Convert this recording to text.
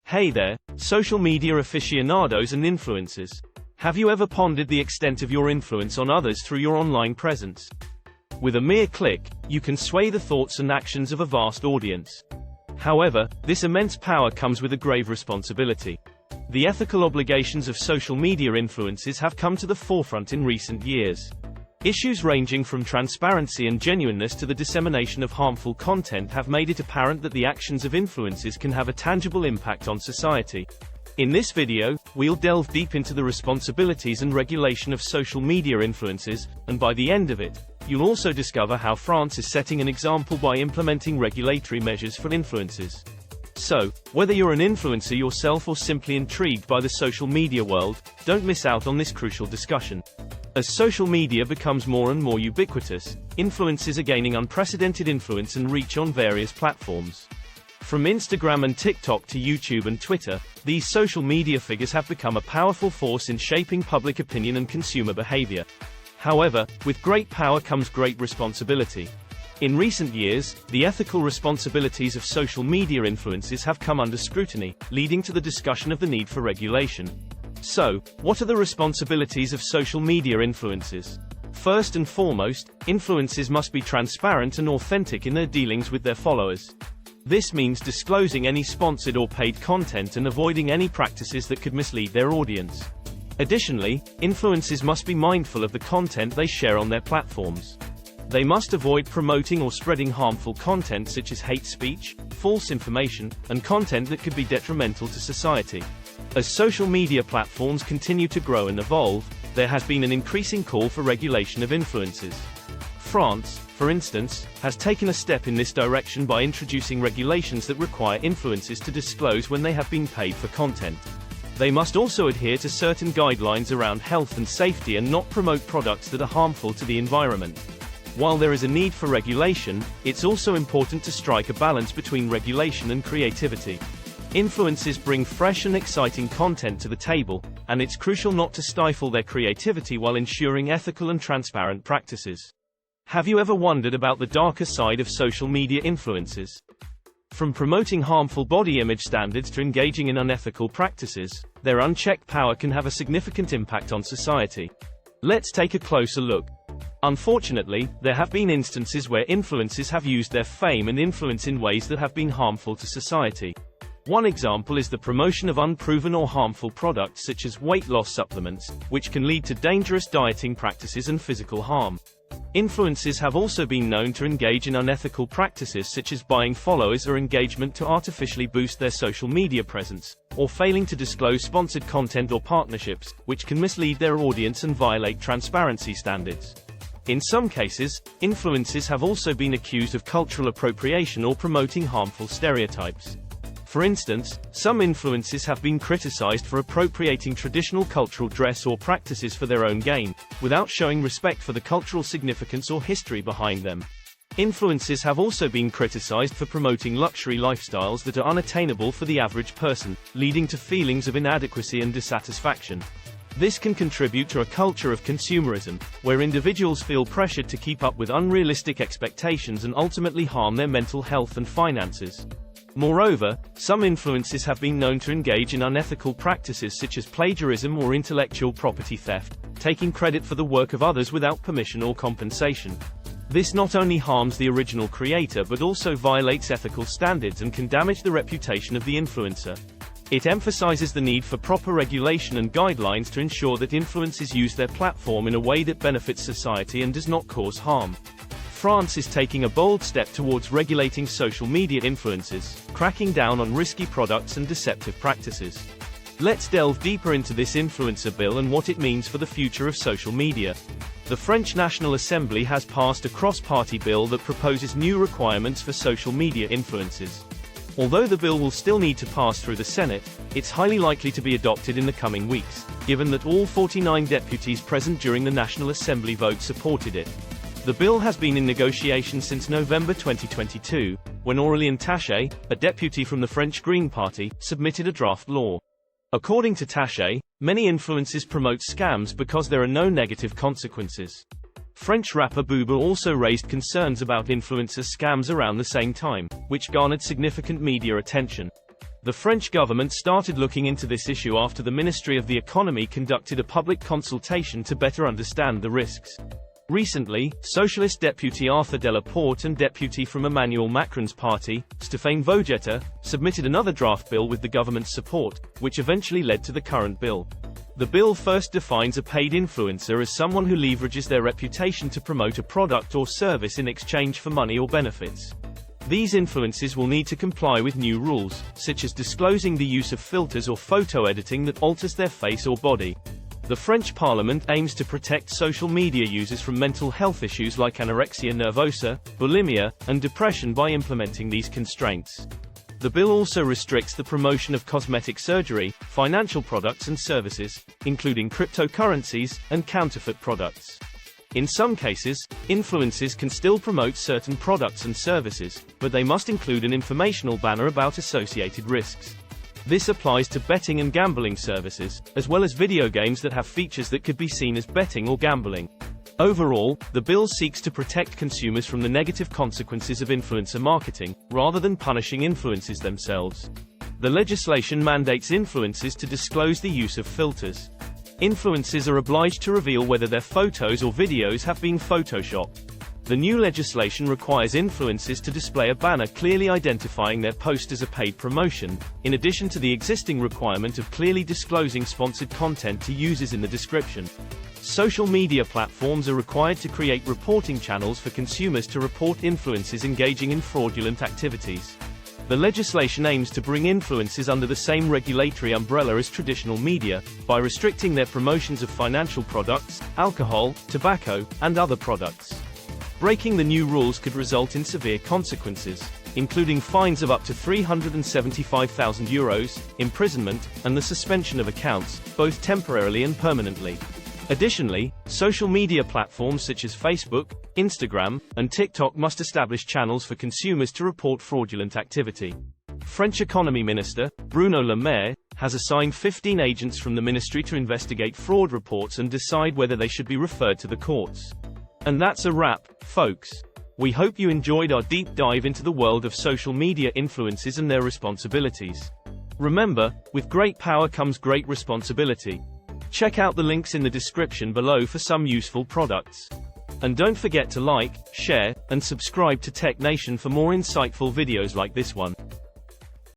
Hey there, social media aficionados and influencers. Have you ever pondered the extent of your influence on others through your online presence? With a mere click, you can sway the thoughts and actions of a vast audience. However, this immense power comes with a grave responsibility. The ethical obligations of social media influences have come to the forefront in recent years. Issues ranging from transparency and genuineness to the dissemination of harmful content have made it apparent that the actions of influencers can have a tangible impact on society. In this video, we'll delve deep into the responsibilities and regulation of social media influencers, and by the end of it, you'll also discover how France is setting an example by implementing regulatory measures for influencers. So, whether you're an influencer yourself or simply intrigued by the social media world, don't miss out on this crucial discussion. As social media becomes more and more ubiquitous, influencers are gaining unprecedented influence and reach on various platforms. From Instagram and TikTok to YouTube and Twitter, these social media figures have become a powerful force in shaping public opinion and consumer behavior. However, with great power comes great responsibility. In recent years, the ethical responsibilities of social media influencers have come under scrutiny, leading to the discussion of the need for regulation. So, what are the responsibilities of social media influencers? First and foremost, influencers must be transparent and authentic in their dealings with their followers. This means disclosing any sponsored or paid content and avoiding any practices that could mislead their audience. Additionally, influencers must be mindful of the content they share on their platforms. They must avoid promoting or spreading harmful content such as hate speech, false information, and content that could be detrimental to society. As social media platforms continue to grow and evolve, there has been an increasing call for regulation of influencers. France, for instance, has taken a step in this direction by introducing regulations that require influencers to disclose when they have been paid for content. They must also adhere to certain guidelines around health and safety and not promote products that are harmful to the environment. While there is a need for regulation, it's also important to strike a balance between regulation and creativity. Influencers bring fresh and exciting content to the table, and it's crucial not to stifle their creativity while ensuring ethical and transparent practices. Have you ever wondered about the darker side of social media influencers? From promoting harmful body image standards to engaging in unethical practices, their unchecked power can have a significant impact on society. Let's take a closer look. Unfortunately, there have been instances where influencers have used their fame and influence in ways that have been harmful to society. One example is the promotion of unproven or harmful products such as weight loss supplements, which can lead to dangerous dieting practices and physical harm. Influencers have also been known to engage in unethical practices such as buying followers or engagement to artificially boost their social media presence, or failing to disclose sponsored content or partnerships, which can mislead their audience and violate transparency standards. In some cases, influencers have also been accused of cultural appropriation or promoting harmful stereotypes. For instance, some influencers have been criticized for appropriating traditional cultural dress or practices for their own gain, without showing respect for the cultural significance or history behind them. Influencers have also been criticized for promoting luxury lifestyles that are unattainable for the average person, leading to feelings of inadequacy and dissatisfaction. This can contribute to a culture of consumerism, where individuals feel pressured to keep up with unrealistic expectations and ultimately harm their mental health and finances. Moreover, some influencers have been known to engage in unethical practices such as plagiarism or intellectual property theft, taking credit for the work of others without permission or compensation. This not only harms the original creator but also violates ethical standards and can damage the reputation of the influencer. It emphasizes the need for proper regulation and guidelines to ensure that influencers use their platform in a way that benefits society and does not cause harm. France is taking a bold step towards regulating social media influencers, cracking down on risky products and deceptive practices. Let's delve deeper into this influencer bill and what it means for the future of social media. The French National Assembly has passed a cross-party bill that proposes new requirements for social media influencers. Although the bill will still need to pass through the Senate, it's highly likely to be adopted in the coming weeks, given that all 49 deputies present during the National Assembly vote supported it. The bill has been in negotiation since November 2022, when Aurélien Taché, a deputy from the French Green Party, submitted a draft law. According to Taché, many influencers promote scams because there are no negative consequences. French rapper Booba also raised concerns about influencer scams around the same time, which garnered significant media attention. The French government started looking into this issue after the Ministry of the Economy conducted a public consultation to better understand the risks. Recently, Socialist Deputy Arthur Delaporte and Deputy from Emmanuel Macron's party, Stéphane Vogetta, submitted another draft bill with the government's support, which eventually led to the current bill. The bill first defines a paid influencer as someone who leverages their reputation to promote a product or service in exchange for money or benefits. These influencers will need to comply with new rules, such as disclosing the use of filters or photo editing that alters their face or body. The French Parliament aims to protect social media users from mental health issues like anorexia nervosa, bulimia, and depression by implementing these constraints. The bill also restricts the promotion of cosmetic surgery, financial products and services, including cryptocurrencies, and counterfeit products. In some cases, influencers can still promote certain products and services, but they must include an informational banner about associated risks. This applies to betting and gambling services, as well as video games that have features that could be seen as betting or gambling. Overall, the bill seeks to protect consumers from the negative consequences of influencer marketing, rather than punishing influencers themselves. The legislation mandates influencers to disclose the use of filters. Influencers are obliged to reveal whether their photos or videos have been photoshopped. The new legislation requires influencers to display a banner clearly identifying their post as a paid promotion, in addition to the existing requirement of clearly disclosing sponsored content to users in the description. Social media platforms are required to create reporting channels for consumers to report influencers engaging in fraudulent activities. The legislation aims to bring influencers under the same regulatory umbrella as traditional media, by restricting their promotions of financial products, alcohol, tobacco, and other products. Breaking the new rules could result in severe consequences, including fines of up to €375,000, imprisonment, and the suspension of accounts, both temporarily and permanently. Additionally, social media platforms such as Facebook, Instagram, and TikTok must establish channels for consumers to report fraudulent activity. French Economy Minister, Bruno Le Maire, has assigned 15 agents from the ministry to investigate fraud reports and decide whether they should be referred to the courts. And that's a wrap, folks. We hope you enjoyed our deep dive into the world of social media influencers and their responsibilities. Remember, with great power comes great responsibility. Check out the links in the description below for some useful products. And don't forget to like, share, and subscribe to TechNation for more insightful videos like this one.